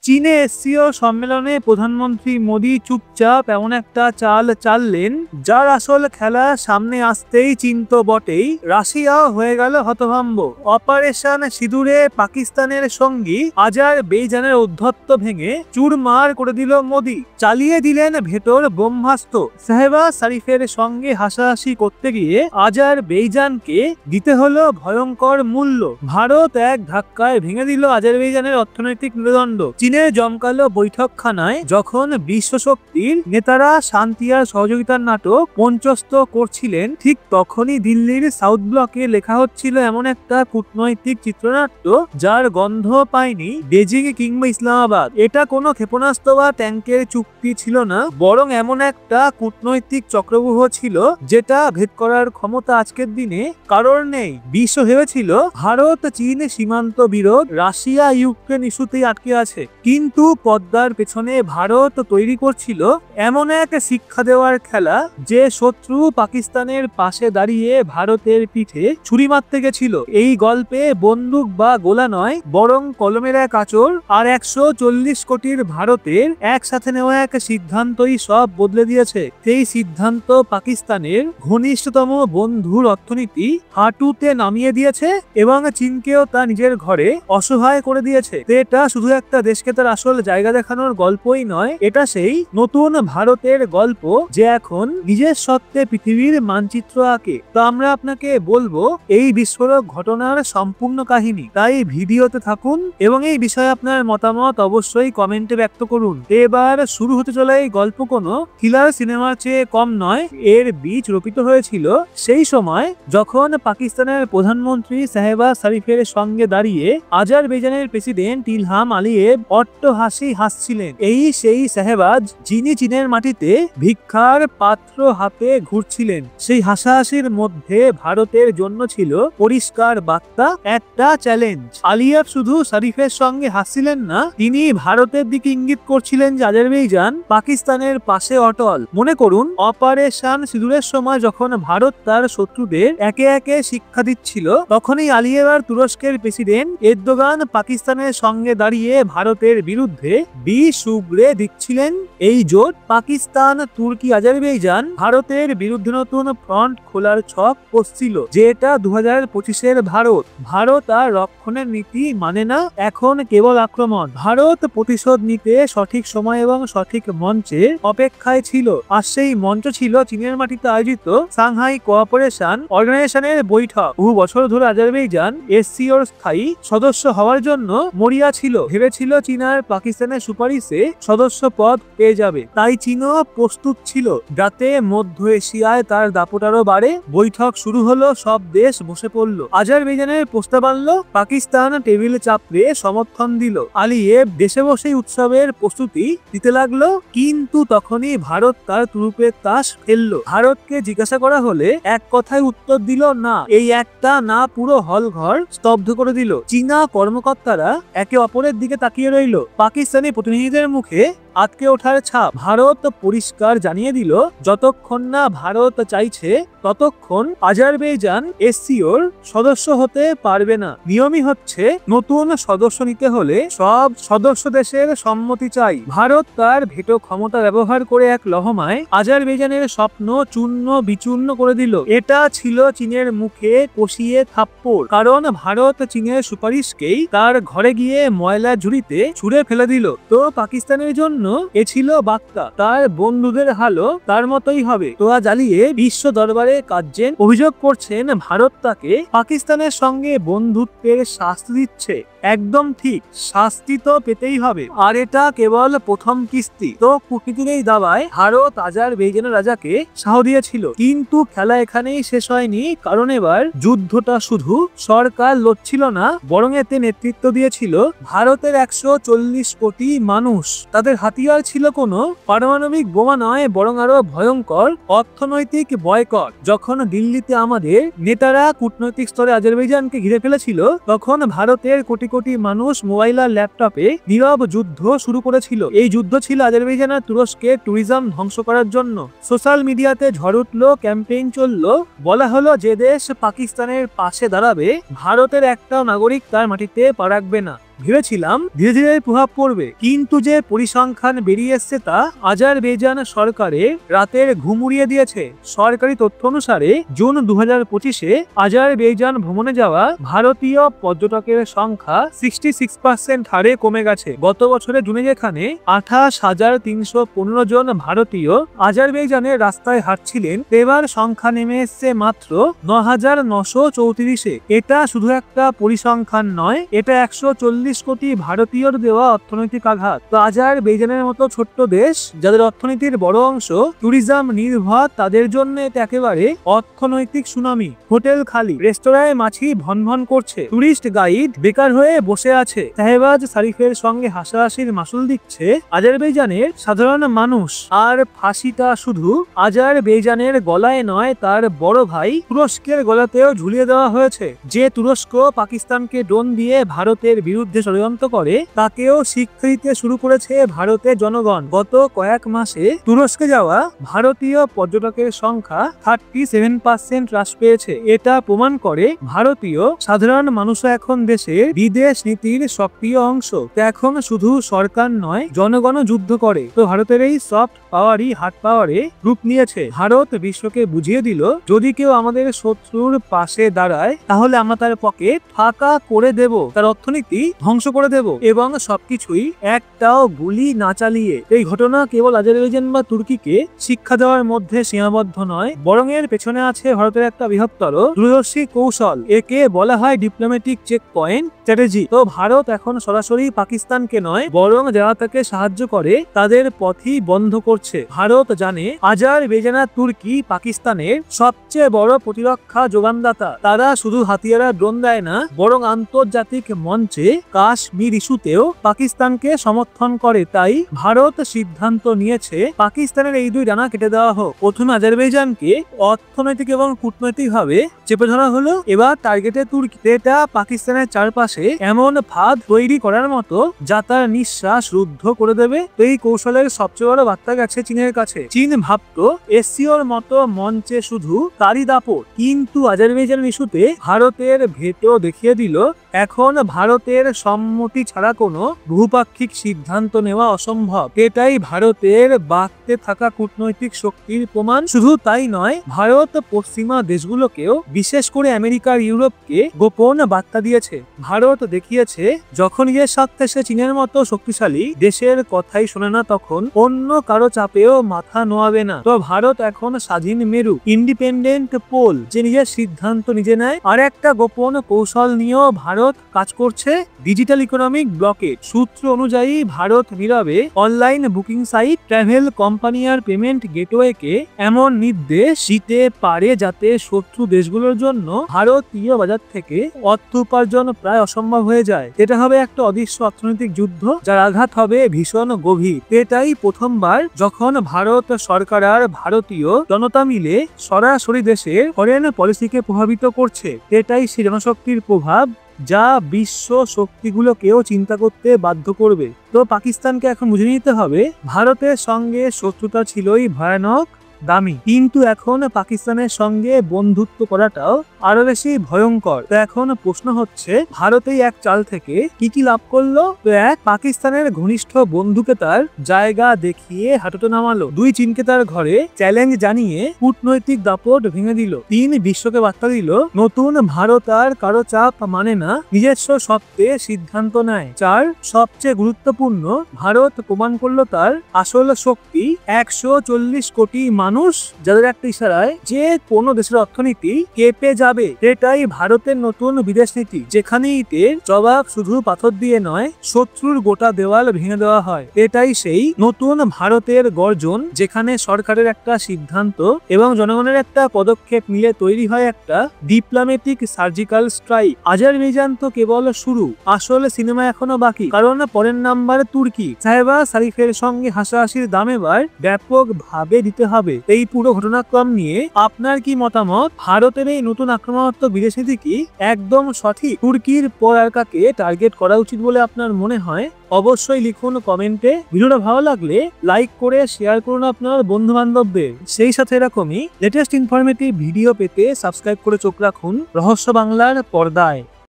চীনে এসসিও সম্মেলনে প্রধানমন্ত্রী মোদি চুপচাপ এমন একটা চাল চাললেন যার আসল খেলা সামনে আসতেই চীন তো বটেই, রাশিয়াও হয়ে গেল হতভম্ব। অপারেশন সিঁদুরে পাকিস্তানের সঙ্গী আজারবেইজানের ঔদ্ধত্য ভেঙে চুরমার করে দিল মোদি, চালিয়ে দিলেন ভেতর ব্রহ্মাস্ত্র। শাহবাজ শরীফের সঙ্গে হাসাহাসি করতে গিয়ে আজারবেইজানকে দিতে হলো ভয়ঙ্কর মূল্য। ভারত এক ধাক্কায় ভেঙে দিল আজারবেইজানের অর্থনৈতিক মেরুদণ্ড। চীনের জমকালো বৈঠকখানায় যখন বিশ্বশক্তির নেতারা শান্তি আর সহযোগিতার নাটক মঞ্চস্থ করছিলেন, ঠিক তখনই দিল্লির সাউথ ব্লকে লেখা হচ্ছিল এমন একটা কূটনৈতিক চিত্রনাট্য যার গন্ধ পায়নি বেজিং কিংবা ইসলামাবাদ। এটা কোনো ক্ষেপণাস্ত্র বা ট্যাঙ্কের চুক্তি ছিল না, বরং এমন একটা কূটনৈতিক চক্রব্যূহ ছিল যেটা ভেদ করার ক্ষমতা আজকের দিনে কারোর নেই। বিশ্ব ভেবেছিল ভারত চীন সীমান্ত বিরোধ, রাশিয়া ইউক্রেন ইস্যুতেই আটকে আছে, কিন্তু পদ্মার পেছনে ভারত তৈরি করছিল এমন এক শিক্ষা দেওয়ার খেলা যে শত্রু পাকিস্তানের পাশে দাঁড়িয়ে ভারতের পিঠে ছুরি মারতে গেছিল। এই গল্পে বন্দুক বা গোলা নয়, বরং কলমের এক আঁচড় আর 140 কোটির ভারতের একসাথে নেওয়া এক সিদ্ধান্তই সব বদলে দিয়েছে। সেই সিদ্ধান্ত পাকিস্তানের ঘনিষ্ঠতম বন্ধুর অর্থনীতি হাঁটুতে নামিয়ে দিয়েছে এবং চীনকেও তা নিজের ঘরে অসহায় করে দিয়েছে। এটা শুধু একটা দেশকে তার আসল জায়গা দেখানোর গল্পই নয়, এটা সেই নতুন ভারতের গল্প যে এখন নিজের সত্ত্বে পৃথিবীর মানচিত্র আঁকে। তো আমরা আপনাকে বলবো এই বিস্ফোরক ঘটনার সম্পূর্ণ কাহিনী, তাই ভিডিওতে থাকুন এবং এই বিষয়ে আপনার মতামত অবশ্যই কমেন্টে ব্যক্ত করুন। এবার শুরু হতে চলা এই গল্প কোনো থ্রিলার সিনেমার চেয়ে কম নয়। এর বীজ রোপিত হয়েছিল সেই সময় যখন পাকিস্তানের প্রধানমন্ত্রী শাহবাজ শরীফের সঙ্গে দাঁড়িয়ে আজারবেইজানের প্রেসিডেন্ট ইলহাম আলিয়েভ অট্টহাসি হাসছিলেন। এই সেই শাহবাজ যিনি চীনের মাটিতে ভিক্ষার পাত্র হাতে ঘুরছিলেন। সেই হাসাহাসির মধ্যে ভারতের জন্য ছিল পরিষ্কার বার্তা, একটা চ্যালেঞ্জ। আলিয়েভ শুধু শরীফের সঙ্গে হাসছিলেন না, তিনি ভারতের দিকে ইঙ্গিত করছিলেন যে আজারবেইজান পাকিস্তানের পাশে অটল। মনে করুন অপারেশন সিঁদুরের সময় যখন ভারত তার শত্রুদের একে একে শিক্ষা দিচ্ছিল, তখনই আলিয়েভ আর তুরস্কের প্রেসিডেন্ট এরদোগান পাকিস্তানের সঙ্গে দাঁড়িয়ে ভারতের বিরুদ্ধে বিষ উগরে দিচ্ছিলেন। এই জোট পাকিস্তান, তুর্কি, আজারবেইজান ভারতের বিরুদ্ধে নতুন ফ্রন্ট খোলার ছক কষছিল, যেটা 2025-এর ভারত। ভারত আর রক্ষণের নীতি মানে না, এখন কেবল আক্রমণ। ভারত প্রতিশোধ নিতে সঠিক সময় এবং সঠিক মঞ্চের অপেক্ষায় ছিল, আর সেই মঞ্চ ছিল চীনের মাটিতে আয়োজিত সাংহাই কোঅপারেশন অর্গানাইজেশনের বৈঠক। বহু বছর ধরে আজারবেইজান এসসিওর স্থায়ী সদস্য হওয়ার জন্য মরিয়া ছিল, ভেবেছিল চীন আর পাকিস্তানের সুপারিশে সদস্য পদ পেয়ে যাবে। তাই চীনও প্রস্তুত ছিল যাতে মধ্য এশিয়ায় তার দাপট আরো বাড়ে। বৈঠক শুরু হলো, সব দেশ বসে পড়ল। আজারবেইজানের প্রস্তাব আনলো, পাকিস্তান টেবিলে চাপড়ে সমর্থন দিল। আলিয়েভ দেশে বসেই উৎসবের প্রস্তুতি দিতে লাগলো, কিন্তু তখনই ভারত তার তুরুপের তাস ফেললো। ভারতকে জিজ্ঞাসা করা হলে এক কথায় উত্তর দিল না। এই একটা না পুরো হল ঘর স্তব্ধ করে দিল। চীনা কর্মকর্তারা একে অপরের দিকে তাকিয়ে রইল, পাকিস্তানি প্রতিনিধিদের মুখে আটকে ওঠার ছাপ। ভারত পরিষ্কার জানিয়ে দিল, যতক্ষণ না ভারত চাইছে ততক্ষণ আজারবেইজান এসসিওর সদস্য হতে পারবে না। নিয়মই হচ্ছে নতুন সদস্য নিতে হলে সব সদস্য দেশের সম্মতি চাই। ভারত তার ভেটো ক্ষমতা ব্যবহার করে এক লহমায় আজারবেইজানের স্বপ্ন চূর্ণ বিচূর্ণ করে দিল। এটা ছিল চীনের মুখে কষিয়ে থাপ্পড়, কারণ ভারত চীনের সুপারিশকেই তার ঘরে গিয়ে ময়লা ঝুড়িতে ছুঁড়ে ফেলে দিল। তো পাকিস্তানের জন্য এ ছিল বার্তা, তার বন্ধুদের হালও তার মতোই হবে। তোয়া জ্বালিয়ে বিশ্ব দরবারে কার্যেন অভিযোগ করছেন ভারত তাকে পাকিস্তানের সঙ্গে বন্ধুত্বের শাস্তি দিচ্ছে। একদম ঠিক, শাস্তি তো পেতেই হবে, আর এটা কেবল প্রথম কিস্তি। তো কূটনীতির এই দাবায় ভারত আজারবেইজানের রাজাকে সাহ দিয়েছিল, কিন্তু খেলা এখানেই শেষ হয়নি, কারণ এবার যুদ্ধটা শুধু সরকার লড়ছিল না, বরং এতে নেতৃত্ব দিয়েছিল ভারতের 140 কোটি মানুষ। তাদের হাতিয়ার ছিল কোনো পারমাণবিক বোমা নয়, বরং আরো ভয়ঙ্কর অর্থনৈতিক বয়কট। যখন দিল্লিতে আমাদের নেতারা কূটনৈতিক স্তরে আজারবেইজানকে ঘিরে ফেলেছিল, তখন ভারতের কোটি কোটি মানুষ মোবাইল আর ল্যাপটপে নীরব যুদ্ধ শুরু করেছিল। এই যুদ্ধ ছিল আজারবেইজান আর তুরস্কের ট্যুরিজম ধ্বংস করার জন্য। সোশ্যাল মিডিয়াতে ঝড় উঠলো, ক্যাম্পেইন চললো, বলা হলো যে দেশ পাকিস্তানের পাশে দাঁড়াবে ভারতের একটাও নাগরিক তার মাটিতে পা রাখবে না। ভেবেছিলাম ধীরে ধীরে প্রভাব পড়বে, কিন্তু যে পরিসংখ্যান বেরিয়ে এসছে তা আজারবাইজান সরকারের রাতের ঘুম উড়িয়ে দিয়েছে। সরকারি তথ্য অনুসারে জুন 2025-এ আজারবাইজান ভ্রমণে যাওয়া ভারতীয় পর্যটকের সংখ্যা 66% হারে কমে গেছে। গত বছরে জুনে যেখানে 28,315 জন ভারতীয় আজারবাইজানের রাস্তায় হাঁটছিলেন, এবার সংখ্যা নেমে এসছে মাত্র 9,934-এ। এটা শুধু একটা পরিসংখ্যান নয়, এটা 140 কোটি ভারতীয়র দেওয়া অর্থনৈতিক আঘাত। তো আজারবাইজানের মতো ছোট্ট দেশ যাদের অর্থনীতির বড় অংশ ট্যুরিজম নির্ভর, তাদের জন্য এটা একেবারে অর্থনৈতিক সুনামি। হোটেল খালি, রেস্তোরাঁয় মাছি ভনভন করছে, টুরিস্ট গাইড বেকার হয়ে বসে আছে, শাহবাজ শরীফের সঙ্গে হাসাহাসির মাসুল দিচ্ছে আজারবাইজানের সাধারণ মানুষ। আর ফাঁসিটা শুধু আজারবাইজানের গলায় নয়, তার বড় ভাই তুরস্কের গলাতেও ঝুলিয়ে দেওয়া হয়েছে। যে তুরস্ক পাকিস্তানকে ড্রোন দিয়ে ভারতের বিরুদ্ধে ষড়যন্ত্র করে, তাকেও শিক্ষা দিতে শুরু করেছে ভারতের জনগণ। গত কয়েক মাসে তুরস্কে যাওয়া ভারতীয় পর্যটকের সংখ্যা 37% হ্রাস পেয়েছে। এটা প্রমাণ করে ভারতীয় সাধারণ মানুষও এখন দেশের বিদেশ নীতির সক্রিয় অংশ। এখন শুধু সরকার নয়, জনগণও যুদ্ধ করে। তো ভারতের এই সফট পাওয়ারই হার্ড পাওয়ারে রূপ নিয়েছে। ভারত বিশ্বকে বুঝিয়ে দিল, যদি কেউ আমাদের শত্রুর পাশে দাঁড়ায়, তাহলে আমরা তার পকেট ফাঁকা করে দেব, তার অর্থনীতি ধ্বংস করে দেব, এবং সবকিছুই একটাও গুলি না চালিয়ে। এই ঘটনা কেবল আজারবাইজান বা তুর্কিকে শিক্ষা দেওয়ার মধ্যে সীমাবদ্ধ নয়, বরং এর পেছনে আছে ভারতের একটা বৃহত্তর দূরদর্শী কৌশল। একে বলা হয় ডিপ্লোম্যাটিক চেক পয়েন্ট স্ট্র্যাটেজি। তো ভারত এখন সরাসরি পাকিস্তানকে নয়, বরং যারা তাকে সাহায্য করে তাদের পথই বন্ধ করছে। ভারত জানে আজারবাইজান আর তুর্কি পাকিস্তানের সবচেয়ে বড় প্রতিরক্ষা যোগানদাতা। তারা শুধু হাতিয়ার ড্রোন দেয় না, বরং আন্তর্জাতিক মঞ্চে কাশ্মীর ইস্যুতেও পাকিস্তানকে সমর্থন করে। তাই ভারত সিদ্ধান্ত নিয়েছে পাকিস্তানের এই দুই ডানা কেটে দেওয়া হোক। প্রথমে আজারবাইজানকে অর্থনৈতিক এবং কূটনৈতিক ভাবে চেপে ধরা হলো, এবার টার্গেটে তুর্কি। এটা পাকিস্তানের চারপাশে এমন ফাঁদ তৈরি করার মতো যা তার নিঃশ্বাস রুদ্ধ করে দেবে। এই কৌশলের সবচেয়ে বড় বার্তা গেছে চীনের কাছে। চীন ভাবতো এসসিওর মতো মঞ্চে শুধু তারই দাপট, কিন্তু আজারবাইজান ইস্যুতে ভারতের ভেটো দেখিয়ে দিল এখন ভারতের সম্মতি ছাড়া কোনো বহুপাক্ষিক সিদ্ধান্ত নেওয়া অসম্ভব। এটাই ভারতের বাড়তে থাকা কূটনৈতিক শক্তির প্রমাণ। শুধু তাই নয়, ভারত পশ্চিমা দেশগুলোকেও, বিশেষ করে আমেরিকার ইউরোপকে গোপন বার্তা দিয়েছে। ভারত দেখিয়েছে যখন এর স্বার্থে সে চীনের মতো শক্তিশালী দেশের কথাই শোনে না, তখন অন্য কারো চাপেও মাথা নোয়াবে না। তো ভারত এখন স্বাধীন মেরু, ইন্ডিপেন্ডেন্ট পোল, যে নিজের সিদ্ধান্ত নিজে নেয়। আর একটা গোপন কৌশল নিয়েও ভারত কাজ করছে, ডিজিটাল ইকোনমিক ব্লকেট। সূত্র অনুযায়ী ভারত নীরবে online booking site, travel company আর পেমেন্ট গেটওয়েকে এমন নির্দেশ দিতে পারে যাতে শত্রু দেশগুলোর জন্য ভারতীয় বাজার থেকে অর্থ উপার্জন প্রায় অসম্ভব হয়ে যায়। এটা হবে একটা অদৃশ্য অর্থনৈতিক যুদ্ধ, যার আঘাত হবে ভীষণ গভীর। এটাই প্রথমবার যখন ভারত সরকার আর ভারতীয় জনতা মিলে সরাসরি দেশের ফরেন পলিসিকে প্রভাবিত করছে। এটাই সেই জনশক্তির প্রভাব যা বিশ্ব শক্তিগুলোকেও চিন্তা করতে বাধ্য করবে। তো পাকিস্তানকে এখন বুঝে নিতে হবে, ভারতের সঙ্গে শত্রুতা ছিলই ভয়ানক, দামি, কিন্তু এখন পাকিস্তানের সঙ্গে বন্ধুত্ব করাটাও আরো বেশি ভয়ঙ্কর। তো এখন প্রশ্ন হচ্ছে, ভারতেই এক চাল থেকে কি কি লাভ করলো? তো এক, পাকিস্তানের ঘনিষ্ঠ বন্ধুকে তার জায়গা দেখিয়ে হাঁটুতে নামালো। দুই, চীনকে তার ঘরে চ্যালেঞ্জ জানিয়ে কূটনৈতিক দাপট ভেঙে দিল। তিন, বিশ্বকে বার্তা দিল নতুন ভারত আর কারো চাপ মানে না, নিজস্ব সত্ত্বে সিদ্ধান্ত নেয়। চার, সবচেয়ে গুরুত্বপূর্ণ, ভারত প্রমাণ করলো তার আসল শক্তি। 140 কোটি মানুষ, যাদের একটা ইশারায় যে কোনো দেশের অর্থনীতি কেঁপে যাবে। এটাই ভারতের নতুন বিদেশ নীতি, যেখানে ইটের জবাব শুধু পাথর দিয়ে নয়, শত্রুর গোটা দেওয়াল ভেঙে দেওয়া হয়। এটাই সেই নতুন ভারতের গর্জন, যেখানে সরকারের একটা সিদ্ধান্ত এবং জনগণের একটা পদক্ষেপ মিলে তৈরি হয় একটা ডিপ্লোম্যাটিক সার্জিক্যাল স্ট্রাইক। আজারবাইজান তো কেবল শুরু, আসলে সিনেমা এখনো বাকি। কারণ পরের নাম্বার তুর্কি, শাহবাজ শরীফের সঙ্গে হাসাহাসির দাম এবার ব্যাপক ভাবে দিতে হবে। এই পুরো ঘটনাক্রম নিয়ে আপনার কি মতামত? ভারতের এই নতুন আক্রমণাত্মক বিদেশ নীতি কি একদম সঠিক? তুর্কির পর আর কাকে টার্গেট করা উচিত বলে আপনার মনে হয়? অবশ্যই লিখুন কমেন্টে। ভিডিওটা ভালো লাগলে লাইক করে শেয়ার করুন আপনার বন্ধু বান্ধবদের। সেই সাথে এরকমই লেটেস্ট ইনফরমেটিভ ভিডিও পেতে সাবস্ক্রাইব করে চোখ রাখুন রহস্য বাংলার পর্দায়।